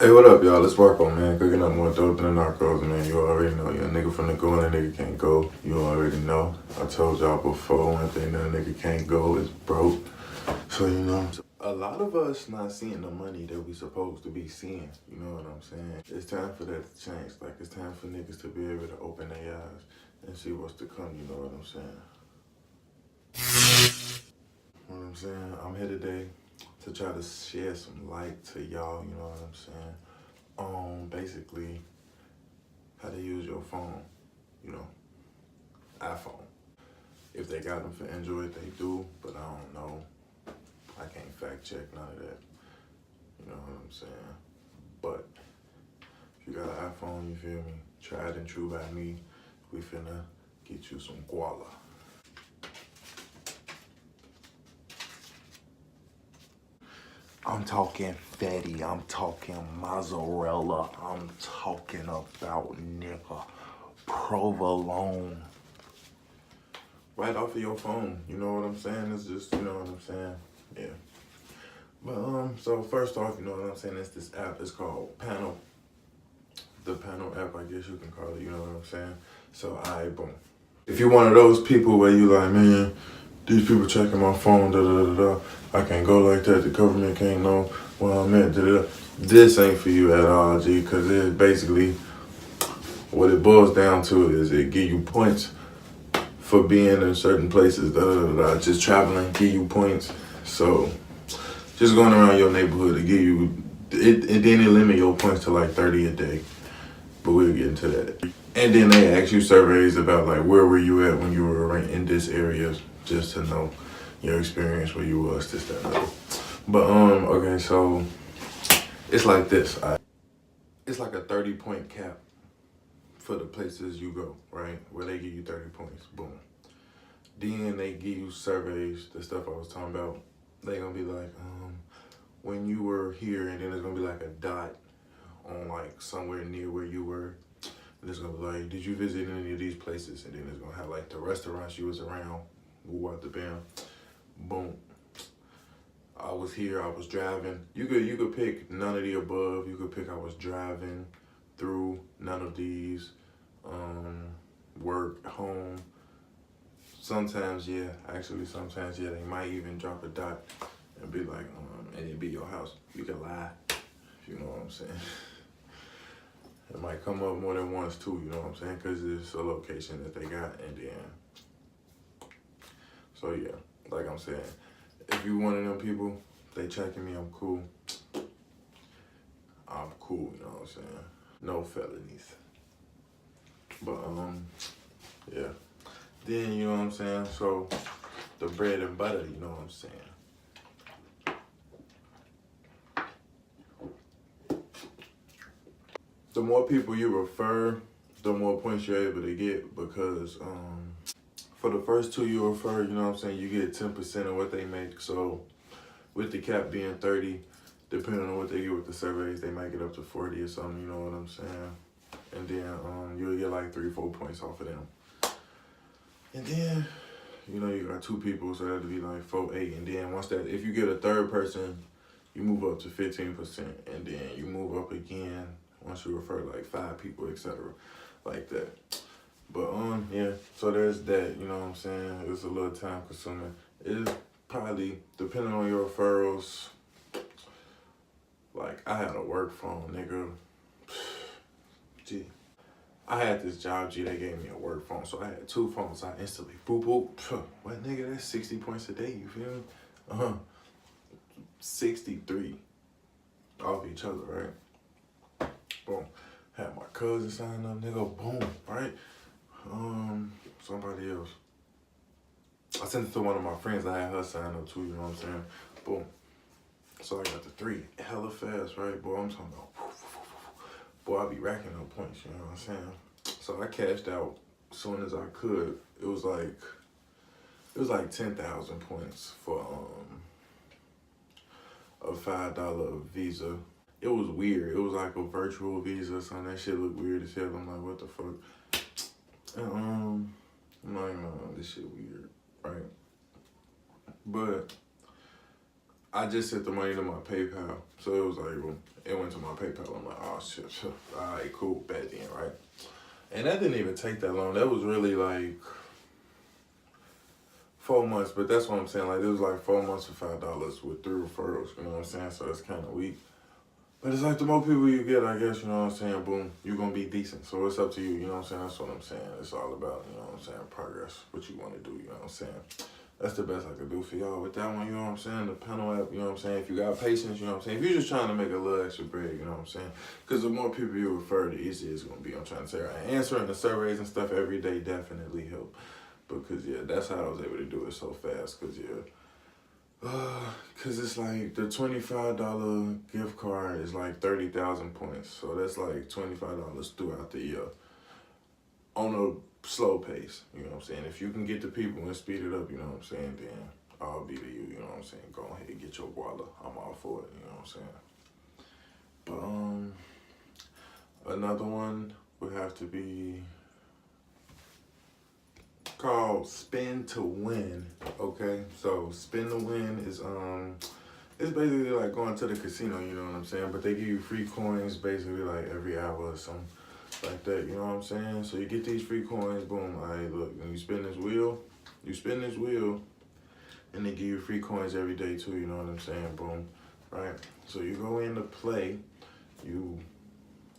Hey, what up, y'all? It's Marco, man. Cooking up more dope than the narcos, man. You already know. You're a nigga from the go and a nigga can't go. You already know. I told y'all before, one thing that a nigga can't go is broke. So, a lot of us not seeing the money that we supposed to be seeing. You know what I'm saying? It's time for that to change. Like, it's time for niggas to be able to open their eyes and see what's to come. You know what I'm saying? You know what I'm saying? I'm here today to try to shed some light to y'all. You know what I'm saying? Basically, how to use your phone, you know, iPhone. If they got them for Android, they do, but I don't know. I can't fact check none of that. You know what I'm saying? But if you got an iPhone, you feel me? Tried and true by me. We finna get you some guala. I'm talking fatty. I'm talking mozzarella. I'm talking about nigga provolone. Right off of your phone, you know what I'm saying? It's just, you know what I'm saying? Yeah. But so first off, you know what I'm saying? It's this app. It's called Panel. The Panel app, I guess you can call it. You know what I'm saying? So, alright, boom. If you're one of those people where you like, man, these people checking my phone, da da da da. I can't go like that. The government can't know where I'm at, da da da. This ain't for you at all, G, because it's basically what it boils down to is it give you points for being in certain places, da da da da. Just traveling, give you points. So just going around your neighborhood to give you it, and then it limit your points to like 30 a day. But we'll get into that. And then they ask you surveys about like where were you at when you were in this area, just to know your experience where you was, this, that, and that. But okay, so it's like this. It's like a 30-point cap for the places you go, right? Where they give you 30 points. Boom. Then they give you surveys, the stuff I was talking about. They gonna be like, when you were here, and then there's gonna be like a dot on like somewhere near where you were. And it's gonna be like, did you visit any of these places? And then it's gonna have like the restaurants you was around. Woo out the bam. Boom. I was here, I was driving. You could pick none of the above. You could pick I was driving through none of these. Work, home. Sometimes, yeah, they might even drop a dot and be like, and it'd be your house. You can lie, if you know what I'm saying. It might come up more than once too, you know what I'm saying? Because it's a location that they got, and then, so yeah, like I'm saying, if you one of them people, they checking me, I'm cool. I'm cool, you know what I'm saying? No felonies. But, yeah. Then, you know what I'm saying? So, the bread and butter, you know what I'm saying? The more people you refer, the more points you're able to get because for the first two you refer, you know what I'm saying, you get 10% of what they make. So with the cap being 30, depending on what they get with the surveys, they might get up to 40 or something, you know what I'm saying? And then you'll get like 3-4 points off of them. And then, you know, you got two people, so that'd be like 4-8. And then once that, if you get a third person, you move up to 15%, and then you move up again once you refer like 5 people, etc. like that. But yeah, so there's that, you know what I'm saying? It's a little time consuming. It's probably, depending on your referrals, like I had a work phone, nigga. Gee. I had this job, G, they gave me a work phone, so I had 2 phones. I instantly, boop, boop. What, nigga, that's 60 points a day, you feel me? 63 off each other, right? Boom. Had my cousin sign up, nigga, boom, right? Somebody else. I sent it to one of my friends. I had her sign up too, you know what I'm saying? Boom. So I got the 3 hella fast, right? Boy, I'm talking about, boy, I be racking up points, you know what I'm saying? So I cashed out as soon as I could. It was like 10,000 points for a $5 Visa. It was weird. It was like a virtual Visa or something. That shit looked weird as hell. I'm like, what the fuck? And, I'm like, no, this shit weird, right? But I just sent the money to my PayPal. So it was like, well, it went to my PayPal. I'm like, oh shit. All right, cool, bad then, right? And that didn't even take that long. That was really like 4 months, but that's what I'm saying. Like, it was like 4 months for $5 with 3 referrals. You know what I'm saying? So it's kind of weak. But it's like the more people you get, I guess, you know what I'm saying, boom, you're going to be decent. So it's up to you, you know what I'm saying? That's what I'm saying. It's all about, you know what I'm saying, progress, what you want to do, you know what I'm saying? That's the best I could do for y'all with that one, you know what I'm saying? The panel app, you know what I'm saying? If you got patience, you know what I'm saying? If you're just trying to make a little extra bread, you know what I'm saying? Because the more people you refer, the easier it's going to be. I'm trying to say, right? Answering the surveys and stuff every day definitely help. Because, yeah, that's how I was able to do it so fast. Because, yeah. Cause it's like the $25 gift card is like 30,000 points, so that's like $25 throughout the year on a slow pace. You know what I'm saying? If you can get the people and speed it up, you know what I'm saying, then I'll be to you. You know what I'm saying? Go ahead and get your guala. I'm all for it. You know what I'm saying? But another one would have to be called Spin to Win. Okay, so Spin to Win is it's basically like going to the casino, you know what I'm saying? But they give you free coins basically like every hour or something like that, you know what I'm saying? So you get these free coins, boom, all right, look, when you spin this wheel, and they give you free coins every day too, you know what I'm saying? Boom, right? So you go in to play, you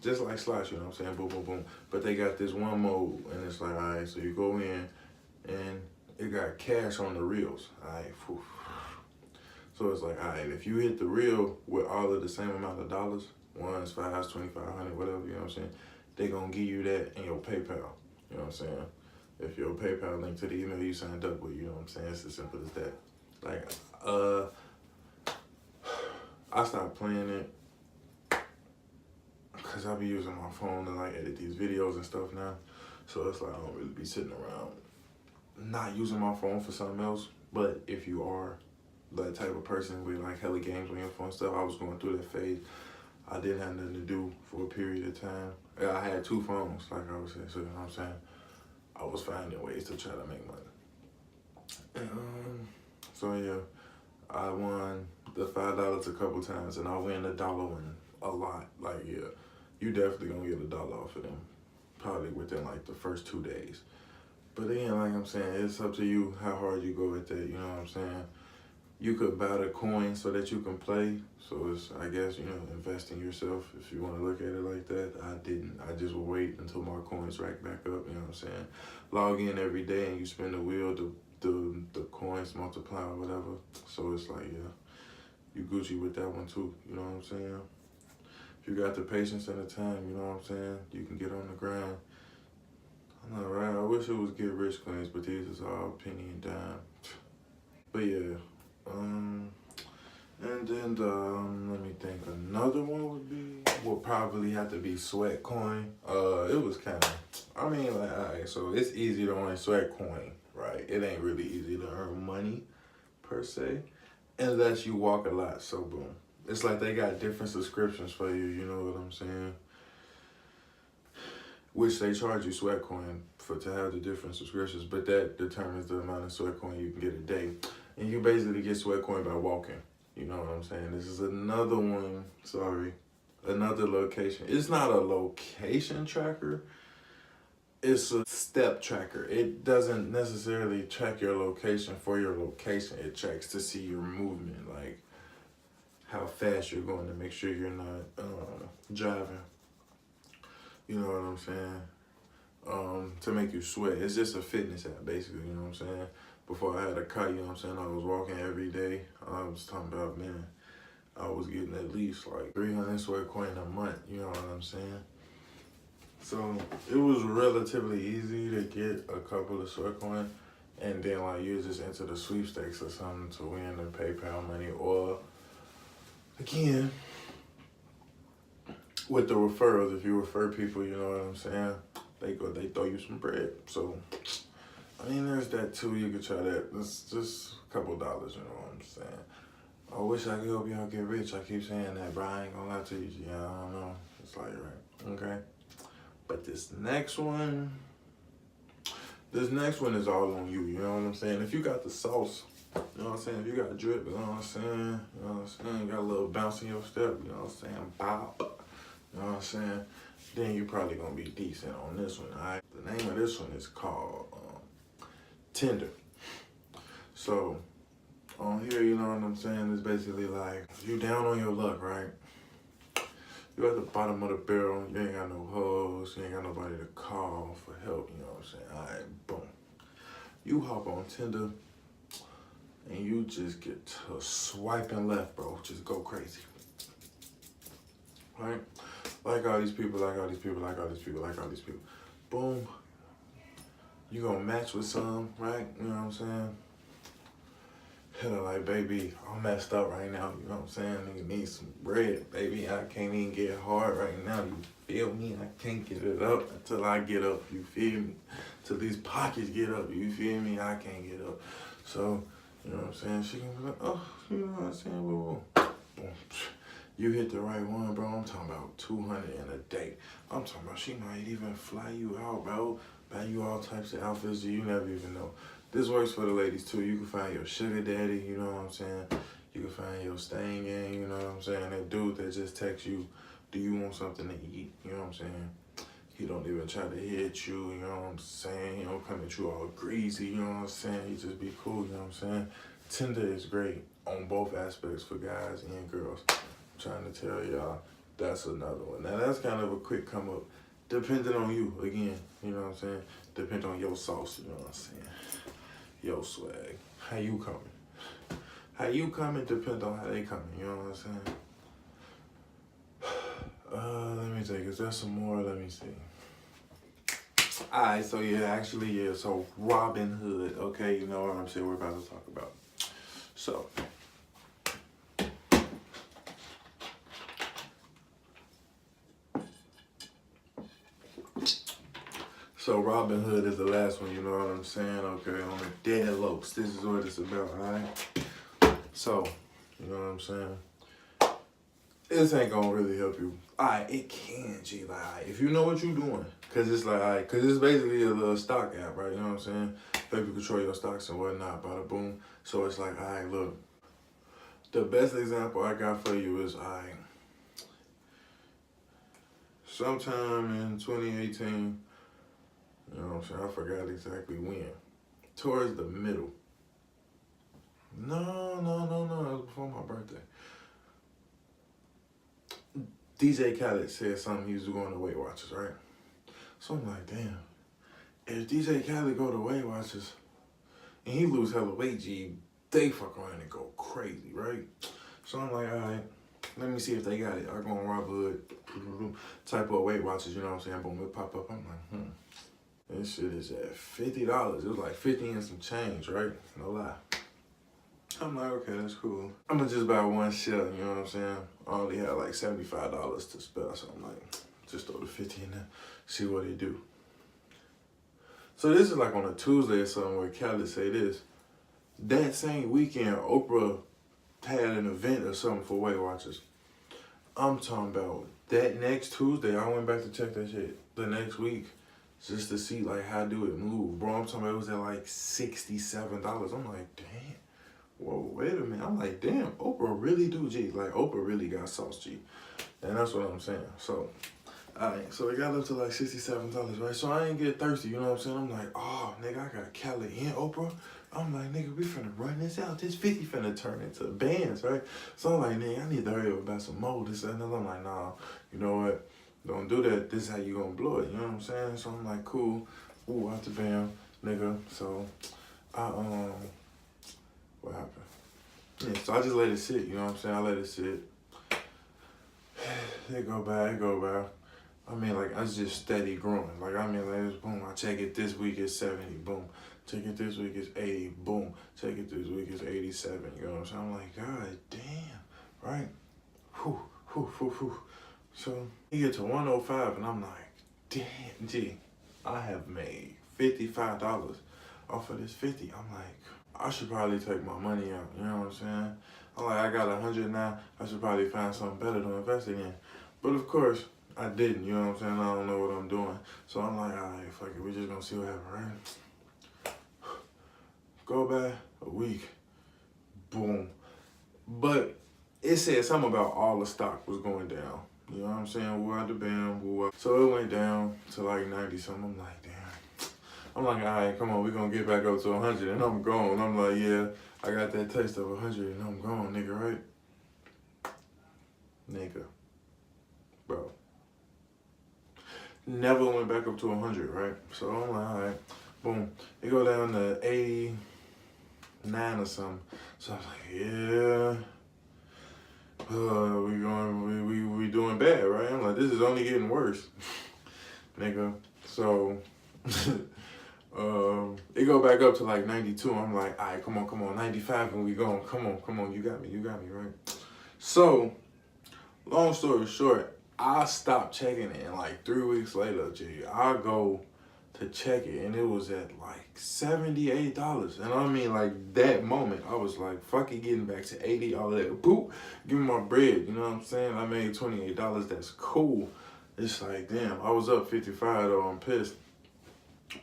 just like slots, you know what I'm saying? Boom, boom, boom. But they got this one mode, and it's like, all right, so you go in, and it got cash on the reels, all right? Whew. So it's like, all right, if you hit the reel with all of the same amount of dollars, ones, fives, 2,500, whatever, you know what I'm saying, they gonna give you that in your PayPal, you know what I'm saying? If your PayPal link to the email you signed up with, you know what I'm saying? It's as simple as that. Like, I stopped playing it because I be using my phone to like edit these videos and stuff now. So it's like I don't really be sitting around not using my phone for something else. But if you are that type of person with like hella games on your phone stuff, I was going through that phase. I didn't have nothing to do for a period of time. I had 2 phones, like I was saying, so you know what I'm saying? I was finding ways to try to make money. And, so yeah, I won the $5 a couple times, and I win the dollar one a lot. Like, yeah, you definitely gonna get $1 off of them, probably within like the first 2 days. But again, like I'm saying, it's up to you how hard you go at that, you know what I'm saying? You could buy the coin so that you can play. So it's, I guess, you know, invest in yourself if you want to look at it like that. I didn't. I just would wait until my coins rack back up, you know what I'm saying? Log in every day and you spin the wheel, the coins multiply or whatever. So it's like, yeah, you Gucci with that one too, you know what I'm saying? If you got the patience and the time, you know what I'm saying, you can get on the grind. I know, right? I wish it was get rich coins, but these is all penny and dime. But yeah, and then let me think, another one would probably have to be Sweatcoin. It was kind of, I mean, like, all right, so it's easy to earn Sweatcoin, right? It ain't really easy to earn money, per se, unless you walk a lot, so boom. It's like they got different subscriptions for you, you know what I'm saying? Which they charge you Sweatcoin to have the different subscriptions, but that determines the amount of Sweatcoin you can get a day. And you basically get Sweatcoin by walking. You know what I'm saying? This is another one, another location. It's not a location tracker. It's a step tracker. It doesn't necessarily track your location for your location. It tracks to see your movement, like how fast you're going to make sure you're not driving. You know what I'm saying? To make you sweat. It's just a fitness app, basically, you know what I'm saying? Before I had a car, you know what I'm saying? I was walking every day. I was talking about, man, I was getting at least like 300 Sweatcoin a month, you know what I'm saying? So it was relatively easy to get a couple of Sweatcoin, and then like you just enter the sweepstakes or something to win the PayPal money, or again, with the referrals, if you refer people, you know what I'm saying, they throw you some bread. So I mean, there's that too. You could try that. It's just a couple dollars, you know what I'm saying? I wish I could help y'all get rich. I keep saying that, but I ain't gonna lie to you. Yeah, I don't know. It's like, right, okay. But this next one is all on you. You know what I'm saying? If you got the sauce, You know what I'm saying? If you got a drip, you know what I'm saying? You know what I'm saying? You got a little bounce in your step, you know what I'm saying? Bop. You know what I'm saying? Then you probably gonna be decent on this one, alright? The name of this one is called Tinder. So, on here, you know what I'm saying? It's basically like, you down on your luck, right? You at the bottom of the barrel, you ain't got no hoes, you ain't got nobody to call for help, you know what I'm saying? Alright, boom. You hop on Tinder, and you just get to swiping left, bro. Just go crazy. Right? Like all these people, like all these people, like all these people, like all these people. Boom. You gonna match with some, right? You know what I'm saying? Hella like, baby, I'm messed up right now. You know what I'm saying? Nigga need some bread, baby. I can't even get hard right now. You feel me? I can't get it up until I get up. You feel me? Till these pockets get up. You feel me? I can't get up. So, you know what I'm saying? She can be like, oh, you know what I'm saying? Boom, boom. You hit the right one, bro. I'm talking about 200 in a day. I'm talking about she might even fly you out, bro. Buy you all types of outfits that you never even know. This works for the ladies too. You can find your sugar daddy, you know what I'm saying? You can find your staying gang, you know what I'm saying? That dude that just texts you, do you want something to eat? You know what I'm saying? He don't even try to hit you, you know what I'm saying? He don't come at you all greasy, you know what I'm saying? He just be cool, you know what I'm saying? Tinder is great on both aspects for guys and girls. I'm trying to tell y'all, that's another one. Now that's kind of a quick come up, depending on you, again, you know what I'm saying? Depending on your sauce, you know what I'm saying? Your swag, how you coming? How you coming depends on how they coming, you know what I'm saying? Let me think, is there some more? Let me see. Alright, so yeah, so Robinhood, okay, you know what I'm saying, we're about to talk about. So Robinhood is the last one, you know what I'm saying? Okay, on the dead lopes, this is what it's about, alright? So, you know what I'm saying? This ain't gonna really help you. Alright, it can, G, like, if you know what you're doing. Cause it's like, alright, cause it's basically a little stock app, right? You know what I'm saying? Baby control your stocks and whatnot, bada boom. So it's like, alright, look. The best example I got for you is, alright, sometime in 2018, you know what I'm saying? I forgot exactly when. Towards the middle. No. It was before my birthday. DJ Khaled said something he was going to Weight Watchers, right? So I'm like, damn. If DJ Khaled go to Weight Watchers and he lose hella weight, G, they fuck around and go crazy, right? So I'm like, all right, let me see if they got it. I go on Robinhood, type of Weight Watchers, you know what I'm saying? Boom, it pop up. I'm like, this shit is at $50. It was like 50 and some change, right? No lie. I'm like, okay, that's cool. I'm gonna just buy one shell, you know what I'm saying? I only had like $75 to spare, so I'm like, just throw the 50 in there, see what it do. So this is like on a Tuesday or something where Khaled say this. That same weekend, Oprah had an event or something for Weight Watchers. I'm talking about that next Tuesday, I went back to check that shit the next week just to see like how do it move. Bro, I'm talking about it was at like $67. I'm like, damn. Whoa, wait a minute. I'm like, damn, Oprah really do, G. Like, Oprah really got sauce, G. And that's what I'm saying. So, alright, so it got up to like $67, right? So I ain't get thirsty, you know what I'm saying? I'm like, oh, nigga, I got Khaled and Oprah. I'm like, nigga, we finna run this out. This 50 finna turn into bands, right? So I'm like, nigga, I need to hurry up about some more, this and that. I'm like, nah, you know what? Don't do that. This is how you gonna blow it, you know what I'm saying? So I'm like, cool. Ooh, out the bam, nigga. So, what happened? Yeah, so I just let it sit, you know what I'm saying? I let it sit. It go by. I mean, like, I was just steady growing. Like, I mean, like, it was boom, I check it this week it's 70, boom. Check it this week it's 80, boom. Check it this week it's 87, you know what I'm saying? I'm like, God damn, right? Whew. So, you get to 105, and I'm like, damn, G, I have made $55 off of this 50. I'm like, I should probably take my money out, you know what I'm saying? I'm like, I got 100 now, I should probably find something better to invest in. But of course, I didn't, you know what I'm saying? I don't know what I'm doing. So I'm like, all right, fuck it, we're just gonna see what happens, right? Go by a week, boom. But it said something about all the stock was going down. You know what I'm saying? Woo out the bam, woo out. So it went down to like 90 something. I'm like, damn. I'm like, all right, come on, we're gonna get back up to 100 and I'm gone. I'm like, yeah, I got that taste of 100 and I'm gone, nigga, right? Nigga. Bro. Never went back up to 100, right? So I'm like, all right, boom. It go down to 89 or something. So I'm like, yeah. We doing bad, right? I'm like, this is only getting worse, nigga. So, it go back up to like 92. I'm like, all right, come on, 95, and we going. Come on, you got me, right? So, long story short, I stopped checking it, and like 3 weeks later, I go to check it, and it was at like $78. And I mean, like, that moment, I was like, fuck it, getting back to 80, all of that. Boop, give me my bread, you know what I'm saying? I made $28, that's cool. It's like, damn, I was up 55 though, I'm pissed.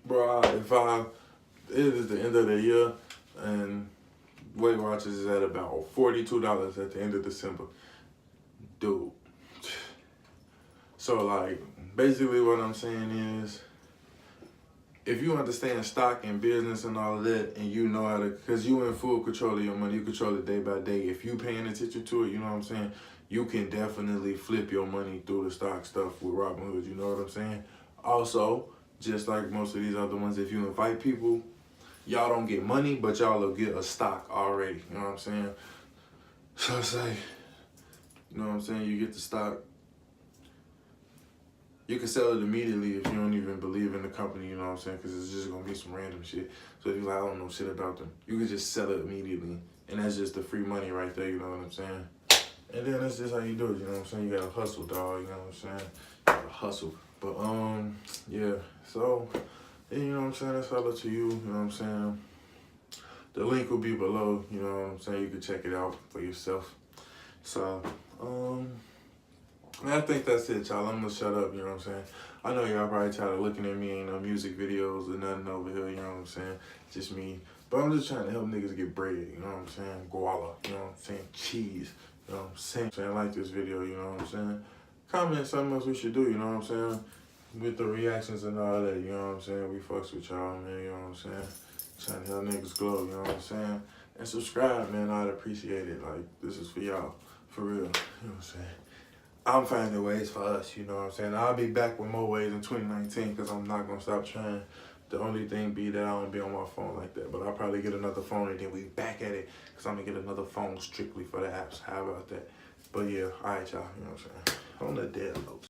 Bro, it is the end of the year, and Weight Watchers is at about $42 at the end of December. Dude. So, like, basically what I'm saying is, if you understand stock and business and all of that, and you know how to, because you in full control of your money, you control it day by day. If you paying attention to it, you know what I'm saying, you can definitely flip your money through the stock stuff with Robinhood, you know what I'm saying? Also, just like most of these other ones, if you invite people, y'all don't get money, but y'all will get a stock already, you know what I'm saying? So it's like, you know what I'm saying, you get the stock. You can sell it immediately if you don't even believe in the company, you know what I'm saying? Because it's just going to be some random shit. So if you're like, I don't know shit about them, you can just sell it immediately. And that's just the free money right there, you know what I'm saying? And then that's just how you do it, you know what I'm saying? You got to hustle, dog, you know what I'm saying? You got to hustle. But, yeah. So, yeah, you know what I'm saying? That's all up to you, you know what I'm saying? The link will be below, you know what I'm saying? You can check it out for yourself. So, I think that's it, y'all. I'm gonna shut up, you know what I'm saying? I know y'all probably tired of looking at me, ain't no music videos or nothing over here, you know what I'm saying? Just me. But I'm just trying to help niggas get bread, you know what I'm saying? Guala, you know what I'm saying? Cheese, you know what I'm saying? So I like this video, you know what I'm saying? Comment something else we should do, you know what I'm saying? With the reactions and all that, you know what I'm saying? We fucks with y'all, man, you know what I'm saying? Trying to help niggas glow, you know what I'm saying? And subscribe, man, I'd appreciate it. Like, this is for y'all, for real, you know what I'm saying? I'm finding ways for us, you know what I'm saying? I'll be back with more ways in 2019 because I'm not going to stop trying. The only thing be that I don't be on my phone like that. But I'll probably get another phone and then we back at it because I'm going to get another phone strictly for the apps. How about that? But yeah, all right, y'all, you know what I'm saying? On the dead note.